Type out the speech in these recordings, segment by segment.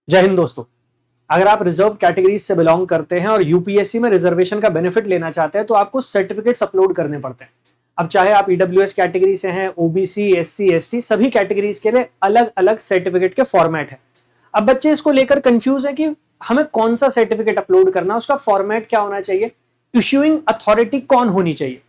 जय हिंद दोस्तों। अगर आप रिजर्व कैटेगरीज से बिलोंग करते हैं और यूपीएससी में रिजर्वेशन का बेनिफिट लेना चाहते हैं तो आपको सर्टिफिकेट्स अपलोड करने पड़ते हैं। अब चाहे आप ईडब्ल्यूएस कैटेगरी से हैं, ओबीसी, एससी, एसटी, सभी कैटेगरीज के लिए अलग अलग सर्टिफिकेट के फॉर्मेट है। अब बच्चे इसको लेकर कंफ्यूज है कि हमें कौन सा सर्टिफिकेट अपलोड करना, उसका फॉर्मेट क्या होना चाहिए, इश्यूइंग अथॉरिटी कौन होनी चाहिए।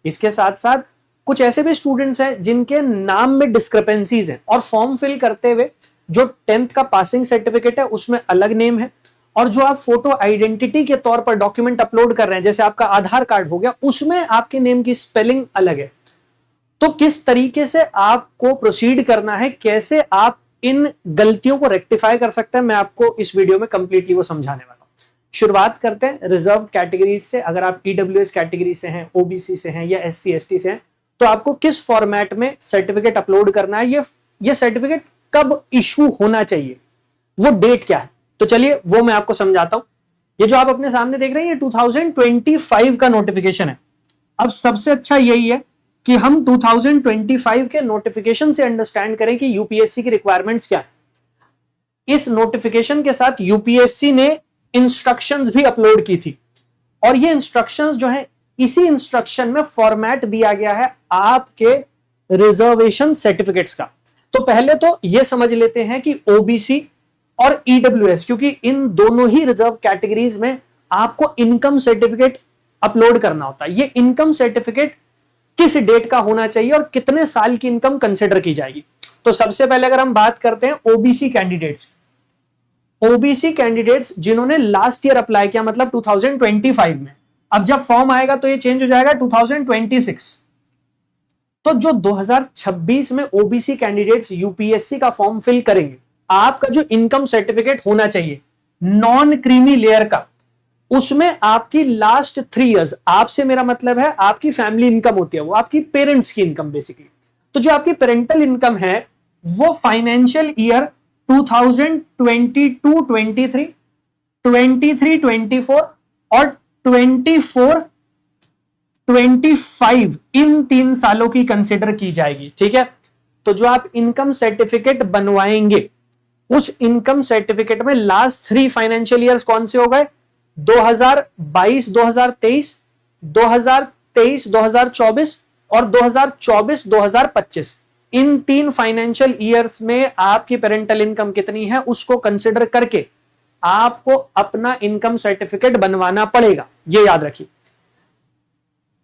इसके साथ साथ कुछ ऐसे भी स्टूडेंट्स हैं जिनके नाम में डिस्क्रिपेंसीज हैं और फॉर्म फिल करते हुए जो 10th का पासिंग सर्टिफिकेट है उसमें अलग नेम है और जो आप फोटो आइडेंटिटी के तौर पर डॉक्यूमेंट अपलोड कर रहे हैं, जैसे आपका आधार कार्ड हो गया, उसमें आपके नेम की स्पेलिंग अलग है। तो किस तरीके से आपको प्रोसीड करना है, कैसे आप इन गलतियों को रेक्टिफाई कर सकते हैं, मैं आपको इस वीडियो में कंप्लीटली वो समझाने वाला हूं। शुरुआत करते हैं रिजर्व कैटेगरीज से। अगर आप ईडब्ल्यूएस कैटेगरी से हैं, ओबीसी से हैं या एससी एसटी से हैं तो आपको किस फॉर्मेट में सर्टिफिकेट अपलोड करना है, ये सर्टिफिकेट कब इशू होना चाहिए, वो डेट क्या है, तो चलिए वो मैं आपको समझाता हूं। ये जो आप अपने सामने देख रहे हैं ये 2025 का नोटिफिकेशन है। अब सबसे अच्छा यही है कि हम 2025 के नोटिफिकेशन से अंडरस्टैंड करें कि यूपीएससी की रिक्वायरमेंट्स क्या है। इस नोटिफिकेशन के साथ यूपीएससी ने इंस्ट्रक्शंस भी अपलोड की थी और ये इंस्ट्रक्शंस जो है, इसी इंस्ट्रक्शन में फॉर्मेट दिया गया है आपके रिजर्वेशन सर्टिफिकेट्स का। तो पहले तो यह समझ लेते हैं कि ओबीसी और ईडब्ल्यूएस, क्योंकि इन दोनों ही रिजर्व कैटेगरीज में आपको इनकम सर्टिफिकेट अपलोड करना होता है। ये इनकम सर्टिफिकेट किस डेट का होना चाहिए और कितने साल की इनकम कंसिडर की जाएगी। तो सबसे पहले अगर हम बात करते हैं ओबीसी कैंडिडेट्स, ओबीसी कैंडिडेट्स जिन्होंने लास्ट ईयर अप्लाई किया, मतलब 2025 में, अब जब फॉर्म आएगा तो ये चेंज हो जाएगा 2026। तो जो 2026 में ओबीसी कैंडिडेट्स यूपीएससी का फॉर्म फिल करेंगे, आपका जो इनकम सर्टिफिकेट होना चाहिए नॉन क्रीमी लेयर का, उसमें आपकी लास्ट 3 इयर्स, आपसे मेरा मतलब है आपकी फैमिली इनकम होती है, वो आपकी पेरेंट्स की इनकम बेसिकली। तो जो आपकी पेरेंटल इनकम है वो फाइनेंशियल ईयर 2022-23, 23-24 और 24-25 इन 3 सालों की कंसिडर की जाएगी। ठीक है, तो जो आप इनकम सर्टिफिकेट बनवाएंगे उस इनकम सर्टिफिकेट में लास्ट 3 फाइनेंशियल ईयर्स कौन से हो गए, 2022-2023, 2023-2024 और 2024-2025। इन 3 फाइनेंशियल ईयर्स में आपकी पेरेंटल इनकम कितनी है उसको कंसिडर करके आपको अपना इनकम सर्टिफिकेट बनवाना पड़ेगा, ये याद रखिए।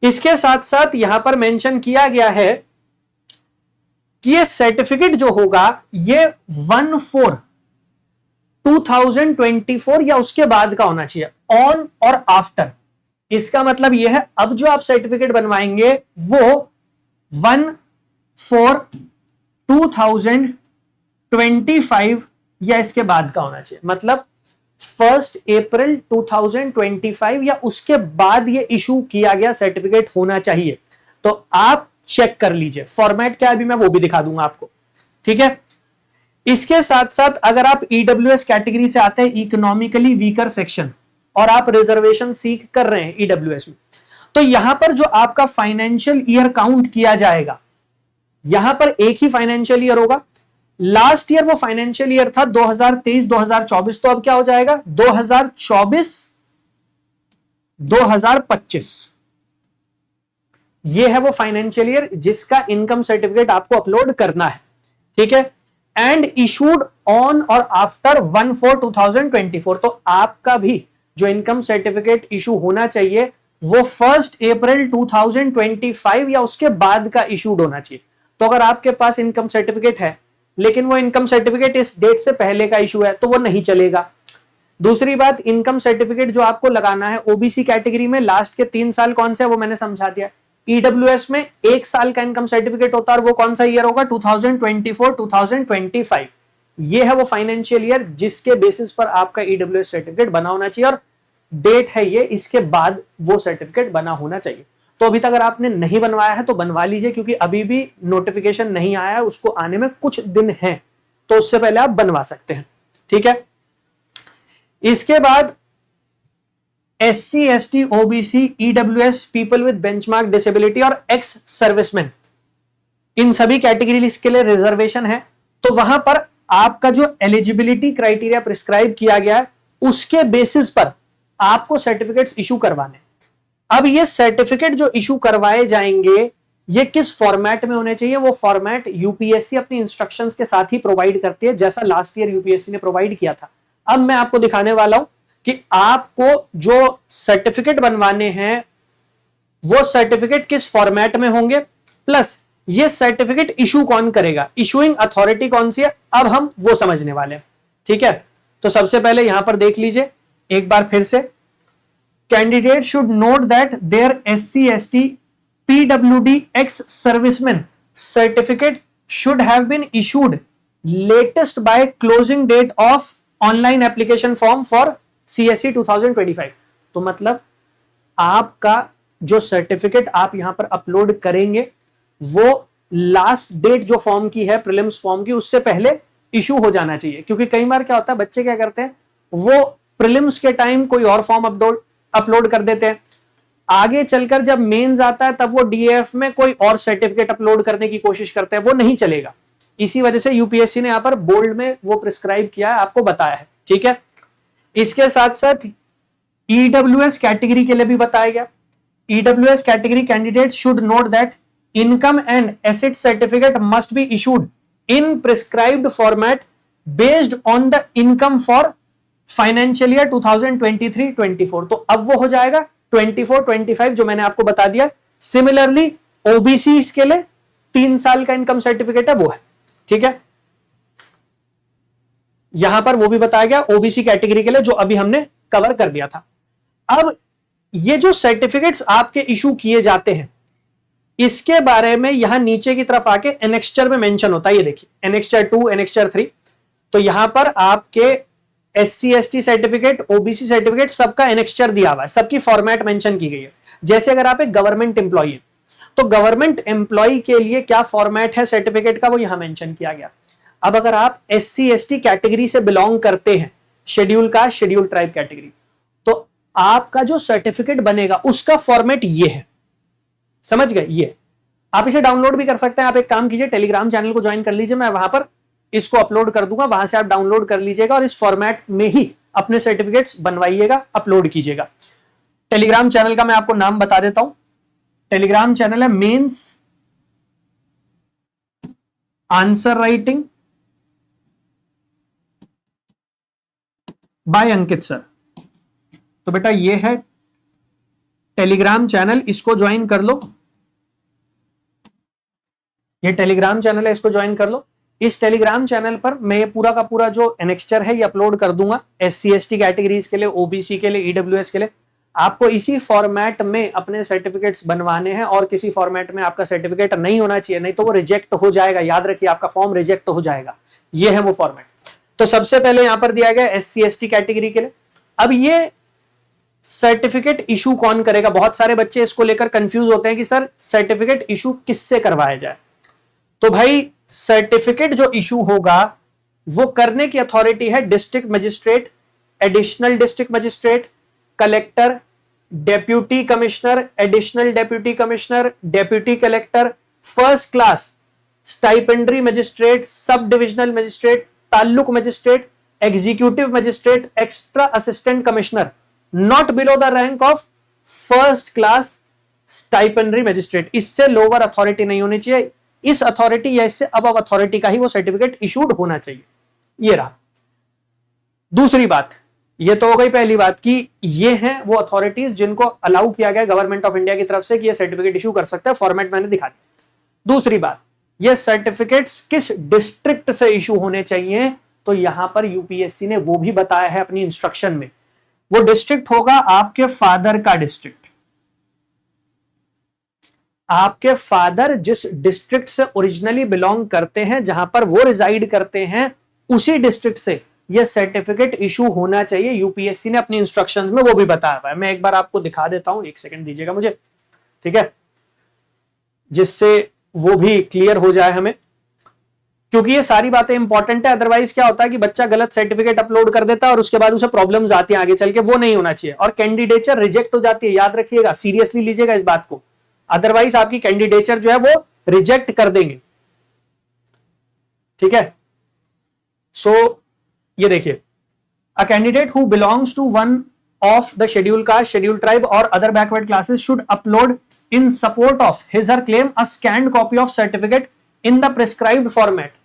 इसके साथ साथ यहां पर मेंशन किया गया है कि ये सर्टिफिकेट जो होगा ये 1/4/2024 या उसके बाद का होना चाहिए, ऑन और आफ्टर। इसका मतलब यह है अब जो आप सर्टिफिकेट बनवाएंगे वो 1/4/2025 या इसके बाद का होना चाहिए, मतलब 1 अप्रैल 2025 या उसके बाद ये इशू किया गया सर्टिफिकेट होना चाहिए। तो आप चेक कर लीजिए फॉर्मेट क्या है, अभी मैं वो भी दिखा दूंगा आपको। ठीक है, इसके साथ साथ अगर आप ईडब्ल्यूएस कैटेगरी से आते हैं, इकोनॉमिकली वीकर सेक्शन, और आप रिजर्वेशन सीख कर रहे हैं ईडब्ल्यूएस में, तो यहां पर जो आपका फाइनेंशियल ईयर काउंट किया जाएगा, यहां पर एक ही फाइनेंशियल ईयर होगा। लास्ट ईयर वो फाइनेंशियल ईयर था 2023-2024, तो अब क्या हो जाएगा 2024-2025। ये है वो फाइनेंशियल ईयर जिसका इनकम सर्टिफिकेट आपको अपलोड करना है। ठीक है, एंड इशूड ऑन और आफ्टर 1/4/2024। तो आपका भी जो इनकम सर्टिफिकेट इशू होना चाहिए वो 1 अप्रैल 2025 या उसके बाद का इशूड होना चाहिए। तो अगर आपके पास इनकम सर्टिफिकेट है लेकिन वो इनकम सर्टिफिकेट इस डेट से पहले का इशू है तो वो नहीं चलेगा। दूसरी बात, इनकम सर्टिफिकेट जो आपको लगाना है ओबीसी कैटेगरी में लास्ट के 3 साल कौन से है वो मैंने समझा दिया। ईडब्ल्यूएस में 1 साल का इनकम सर्टिफिकेट होता है और वो कौन सा ईयर होगा, 2024-2025। ये है वो फाइनेंशियल ईयर जिसके बेसिस पर आपका ईडब्ल्यूएस सर्टिफिकेट बना होना चाहिए और डेट है ये, इसके बाद वो सर्टिफिकेट बना होना चाहिए। तो अभी तक अगर आपने नहीं बनवाया है तो बनवा लीजिए, क्योंकि अभी भी नोटिफिकेशन नहीं आया है, उसको आने में कुछ दिन हैं, तो उससे पहले आप बनवा सकते हैं। ठीक है, इसके बाद SC, ST, OBC, EWS, people with benchmark disability और एक्स सर्विसमैन, इन सभी कैटेगरी के लिए रिजर्वेशन है। तो वहां पर आपका जो एलिजिबिलिटी क्राइटेरिया प्रिस्क्राइब किया गया है उसके बेसिस पर आपको सर्टिफिकेट्स इशू करवाने। अब ये सर्टिफिकेट जो इशू करवाए जाएंगे ये किस फॉर्मेट में होने चाहिए, वो फॉर्मेट यूपीएससी अपनी इंस्ट्रक्शंस के साथ ही प्रोवाइड करती है, जैसा लास्ट ईयर यूपीएससी ने प्रोवाइड किया था। अब मैं आपको दिखाने वाला हूं कि आपको जो सर्टिफिकेट बनवाने हैं वो सर्टिफिकेट किस फॉर्मेट में होंगे, प्लस ये सर्टिफिकेट इशू कौन करेगा, इशूइंग अथॉरिटी कौन सी है, अब हम वो समझने वाले हैं। ठीक है, तो सबसे पहले यहां पर देख लीजिए एक बार फिर से, candidate should note that there SC ST PWD ex servicemen certificate should have been issued latest by closing date of online application form for CSE 2025। तो मतलब आपका जो सर्टिफिकेट आप यहां पर अपलोड करेंगे वो लास्ट डेट जो फॉर्म की है प्रीलिम्स फॉर्म की उससे पहले इशू हो जाना चाहिए। क्योंकि कई बार क्या होता है, बच्चे क्या करते हैं, वो प्रीलिम्स के टाइम कोई और फॉर्म अपलोड कर देते हैं, आगे चलकर जब मेंस आता है तब वो डीएफ में कोई और सर्टिफिकेट अपलोड करने की कोशिश करते हैं, वो नहीं चलेगा। इसी वजह से यूपीएससी ने यहां पर बोल्ड में वो प्रिस्क्राइब किया है, आपको बताया है। ठीक है, इसके साथ साथ ईडब्ल्यूएस कैटेगरी के लिए भी बताया गया। EWS category candidate should note that income and asset certificate must be issued in prescribed format based on the income for financial year 2023-24। तो अब वो हो जाएगा 24-25 जो मैंने आपको बता दिया। सिमिलरली ओबीसी के लिए 3 साल का इनकम सर्टिफिकेट है, वो है। ठीक है, यहां पर वो भी बताया गया ओबीसी कैटेगरी के लिए जो अभी हमने कवर कर दिया था। अब ये जो सर्टिफिकेट्स आपके इशू किए जाते हैं इसके बारे में यहां नीचे की तरफ आके एनेक्स्चर में मेंशन होता है, ये देखिए एनेक्स्चर 2, एनेक्स्चर 3। तो यहां पर आपके SC ST certificate, OBC certificate सबका एनेक्स्चर दिया हुआ है, सबकी फॉर्मेट मेंशन की गई है। जैसे अगर आप एक गवर्नमेंट एम्प्लॉई है तो गवर्नमेंट एम्प्लॉई के लिए क्या फॉर्मेट है सर्टिफिकेट का वो यहां मेंशन किया गया। अब अगर आप एससी एसटी कैटेगरी से बिलोंग करते हैं, schedule caste, schedule tribe category, तो आपका जो सर्टिफिकेट बनेगा उसका फॉर्मेट ये है, समझ गए। ये आप इसे डाउनलोड भी कर सकते हैं। आप एक काम कीजिए, टेलीग्राम चैनल को ज्वाइन कर लीजिए, मैं वहां पर इसको अपलोड कर दूंगा, वहां से आप डाउनलोड कर लीजिएगा और इस फॉर्मेट में ही अपने सर्टिफिकेट्स बनवाइएगा, अपलोड कीजिएगा। टेलीग्राम चैनल का मैं आपको नाम बता देता हूं। टेलीग्राम चैनल है mains answer writing by Ankit sir. तो बेटा ये है टेलीग्राम चैनल, इसको ज्वाइन कर लो। ये टेलीग्राम चैनल है, इसको ज्वाइन कर लो। इस टेलीग्राम चैनल पर मैं ये पूरा का पूरा जो एनेक्स्चर है ये अपलोड कर दूंगा, एससी एसटी कैटेगरीज के लिए, ओबीसी के लिए, ईडब्ल्यूएस के लिए। आपको इसी फॉर्मेट में अपने सर्टिफिकेट्स बनवाने हैं और किसी फॉर्मेट में आपका सर्टिफिकेट नहीं होना चाहिए, नहीं तो वो रिजेक्ट हो जाएगा। याद रखिए, आपका फॉर्म रिजेक्ट हो जाएगा। ये है वो फॉर्मेट। तो सबसे पहले यहां पर दिया गया एससी एसटी कैटेगरी के लिए। अब ये सर्टिफिकेट इशू कौन करेगा, बहुत सारे बच्चे इसको लेकर कंफ्यूज होते हैं कि सर सर्टिफिकेट इशू किससे करवाया जाए। तो भाई सर्टिफिकेट जो इशू होगा वो करने की अथॉरिटी है district magistrate, additional district magistrate, collector, deputy commissioner, additional deputy commissioner, deputy collector, first class stipendiary magistrate, sub divisional magistrate, taluk magistrate, executive magistrate, extra assistant commissioner, not below the rank of first class stipendiary magistrate. इससे lower authority नहीं होनी चाहिए। इस authority या इससे above authority का ही वो certificate issued होना चाहिए। ये रहा। दूसरी बात, ये तो हो गई पहली बात कि ये हैं वो अथॉरिटीज जिनको अलाउ किया गया गवर्नमेंट ऑफ इंडिया की तरफ से कि ये सर्टिफिकेट इशू कर सकता है, फॉर्मेट मैंने दिखा दिया। दूसरी बात, ये सर्टिफिकेट्स किस डिस्ट्रिक्ट से इशू होने चाहिए, तो यहां पर यूपीएससी ने वो भी बताया है अपनी इंस्ट्रक्शन में। वो डिस्ट्रिक्ट होगा आपके फादर का डिस्ट्रिक्ट। आपके फादर जिस डिस्ट्रिक्ट से ओरिजिनली बिलोंग करते हैं, जहां पर वो रिजाइड करते हैं, उसी डिस्ट्रिक्ट से ये सर्टिफिकेट इशू होना चाहिए। यूपीएससी ने अपनी इंस्ट्रक्शंस में वो भी बताया हुआ है। मैं एक बार आपको दिखा देता हूं, एक सेकंड दीजिएगा मुझे, ठीक है, जिससे वो भी क्लियर हो जाए हमें, क्योंकि ये सारी बातें इंपॉर्टेंट है। अदरवाइज क्या होता है कि बच्चा गलत सर्टिफिकेट अपलोड कर देता है और उसके बाद उसे प्रॉब्लम्स आती हैं आगे चल के, वो नहीं होना चाहिए और कैंडिडेचर रिजेक्ट हो जाती है। याद रखिएगा, सीरियसली लीजिएगा इस बात को, अदरवाइज आपकी कैंडिडेचर जो है वो रिजेक्ट कर देंगे। ठीक है, सो ये देखिए, a candidate who belongs to one of the scheduled caste, scheduled tribe or other backward classes should upload in support of his or claim a scanned copy of certificate in the prescribed format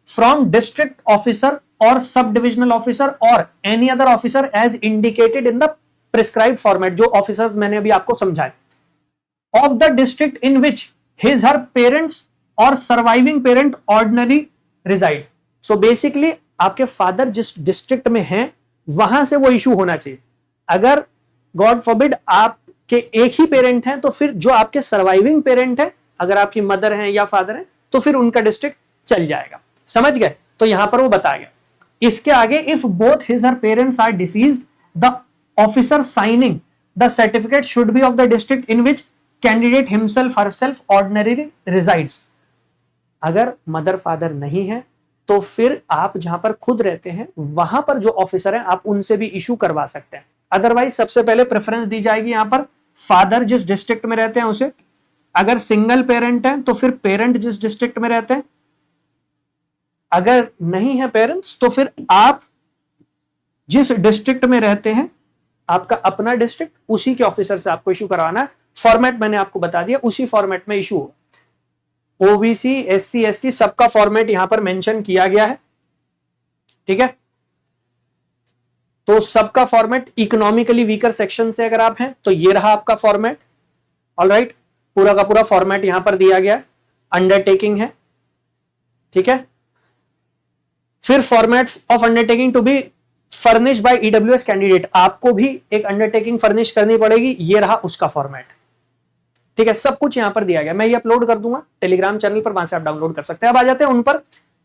from district officer or subdivisional officer or any other officer as indicated in the prescribed format, जो officers मैंने अभी आपको समझाए, of the district in which his her parents or surviving parent ordinarily reside. So basically आपके father जिस district में हैं वहां से वो इशू होना चाहिए। अगर गॉड फॉरबिड आपके एक ही पेरेंट हैं तो फिर जो आपके सर्वाइविंग पेरेंट हैं, अगर आपकी मदर हैं या फादर हैं, तो फिर उनका डिस्ट्रिक्ट चल जाएगा। समझ गए? तो यहां पर वो बताया गया। इसके आगे, if both his her parents are deceased, the officer signing the certificate should be of the district in which candidate himself herself ordinary resides. अगर मदर फादर नहीं है तो फिर आप जहां पर खुद रहते हैं वहां पर जो ऑफिसर हैं आप उनसे भी इशू करवा सकते हैं। अदरवाइज सबसे पहले प्रेफरेंस दी जाएगी यहां पर फादर जिस डिस्ट्रिक्ट में रहते हैं उसे। अगर सिंगल पेरेंट है तो फिर पेरेंट जिस डिस्ट्रिक्ट में रहते हैं। अगर नहीं है पेरेंट्स तो फिर आप जिस डिस्ट्रिक्ट में रहते हैं, आपका अपना डिस्ट्रिक्ट, उसी के ऑफिसर से आपको इशू करवाना है। फॉर्मेट मैंने आपको बता दिया, उसी फॉर्मेट में इशू हो। ओबीसी, एससी, एसटी सबका फॉर्मेट यहां पर मेंशन किया गया है। ठीक है, तो सबका फॉर्मेट इकोनॉमिकली वीकर सेक्शन से अगर आप हैं तो ये रहा आपका फॉर्मेट। ऑलराइट, पूरा का पूरा फॉर्मेट यहां पर दिया गया है। अंडरटेकिंग है, ठीक है। फिर format of undertaking to be furnished by EWS candidate, आपको भी एक अंडरटेकिंग फर्निश करनी पड़ेगी। ये रहा उसका फॉर्मेट। ठीक है, सब कुछ यहां पर दिया गया। मैं ये अपलोड कर दूंगा टेलीग्राम चैनल पर, वहां से आप डाउनलोड कर सकते हैं। अब आ जाते हैं उन पर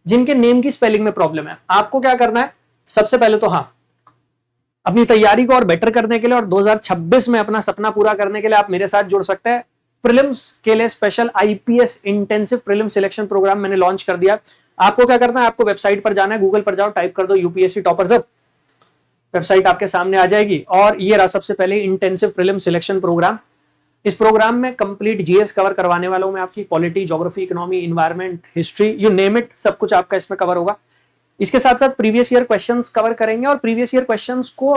जिनके नेम की स्पेलिंग में प्रॉब्लम है। आपको क्या करना है, सबसे पहले तो हाँ, अपनी तैयारी को और बेटर करने के लिए और 2026 में अपना सपना पूरा करने के लिए आप मेरे साथ जुड़ सकते हैं। प्रीलिम्स के लिए special IPS intensive prelim selection program मैंने लॉन्च कर दिया। आपको क्या करना है, आपको वेबसाइट पर जाना है, गूगल पर जाओ, टाइप कर दो यूपीएससी टॉपर्स हब, वेबसाइट आपके सामने आ जाएगी। और ये रहा सबसे पहले इंटेंसिव प्रीलिम सिलेक्शन प्रोग्राम। इस प्रोग्राम में कंप्लीट जीएस कवर करवाने वाला हूं मैं, आपकी polity, geography, economy, environment, history, you name it, सब कुछ आपका इसमें कवर होगा। इसके साथ साथ प्रीवियस ईयर क्वेश्चंस कवर करेंगे और प्रीवियस ईयर क्वेश्चंस को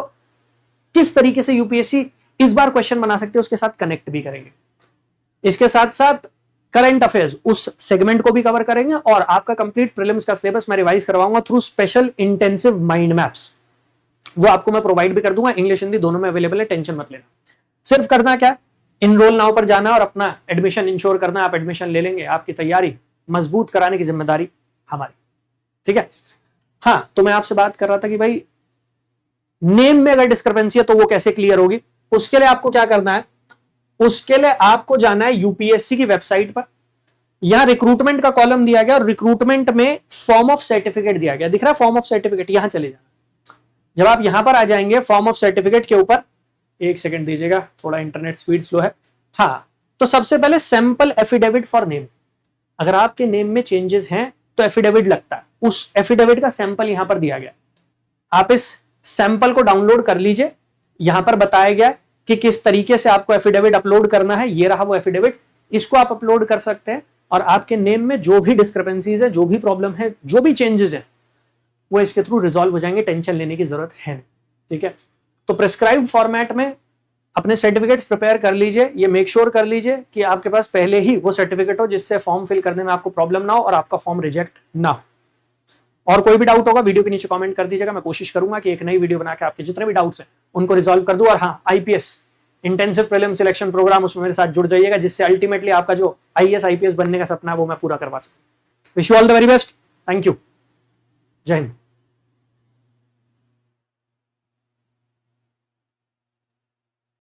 किस तरीके से यूपीएससी इस बार क्वेश्चन बना सकते हैं उसके साथ कनेक्ट भी करेंगे। इसके साथ साथ करंट अफेयर्स उस सेगमेंट को भी कवर करेंगे और आपका कंप्लीट प्रीलिम्स का सिलेबस मैं रिवाइज करवाऊंगा through special intensive mind maps. वो आपको मैं प्रोवाइड भी कर दूंगा, इंग्लिश हिंदी दोनों में अवेलेबल है, टेंशन मत लेना। सिर्फ करना क्या, इनरोल नाउ पर जाना और अपना एडमिशन इंश्योर करना। आप एडमिशन ले लेंगे, आपकी तैयारी मजबूत कराने की जिम्मेदारी हमारी। ठीक है, हाँ, तो मैं आपसे बात कर रहा था कि भाई नेम में अगर डिस्क्रिपेंसी है तो वो कैसे क्लियर होगी। उसके लिए आपको क्या करना है, उसके लिए आपको जाना है यूपीएससी की वेबसाइट पर। यहां रिक्रूटमेंट का कॉलम दिया गया और रिक्रूटमेंट में फॉर्म ऑफ सर्टिफिकेट दिया गया, दिख रहा है फॉर्म ऑफ सर्टिफिकेट, यहां चले जाना। जब आप यहां पर आ जाएंगे फॉर्म ऑफ सर्टिफिकेट के ऊपर, एक सेकंड दीजिएगा, थोड़ा इंटरनेट स्पीड स्लो है। हाँ, तो सबसे पहले सैंपल एफिडेविट फॉर नेम। अगर आपके नेम में चेंजेस हैं तो एफिडेविट लगता है, उस एफिडेविट का सैंपल यहां पर दिया गया। आप इस सैंपल को डाउनलोड कर लीजिए। यहां पर बताया गया कि किस तरीके से आपको एफिडेविट अपलोड करना है। ये रहा वो एफिडेविट, इसको आप अपलोड कर सकते हैं और आपके नेम में जो भी डिस्क्रिपेंसीज है, जो भी प्रॉब्लम है, जो भी चेंजेस है, वो इसके थ्रू रिजॉल्व हो जाएंगे। टेंशन लेने की जरूरत है नहीं। ठीक है, तो प्रिस्क्राइब्ड फॉर्मेट में अपने सर्टिफिकेट्स प्रिपेयर कर लीजिए। ये मेक श्योर कर लीजिए कि आपके पास पहले ही वो सर्टिफिकेट हो जिससे फॉर्म फिल करने में आपको प्रॉब्लम ना हो और आपका फॉर्म रिजेक्ट ना हो। और कोई भी डाउट होगा वीडियो के नीचे कमेंट कर दीजिएगा। मैं कोशिश करूंगा कि एक नई वीडियो बना के आपके जितने भी डाउट्स हैं उनको रिजॉल्व कर दूं। और हाँ, IPS intensive prelim selection program, उसमें मेरे साथ जुड़ जाइएगा, जिससे अल्टीमेटली आपका जो आईएएस आईपीएस बनने का सपना है वो मैं पूरा करवा सकूं। Wish you all the very best. Thank you. जय हिंद।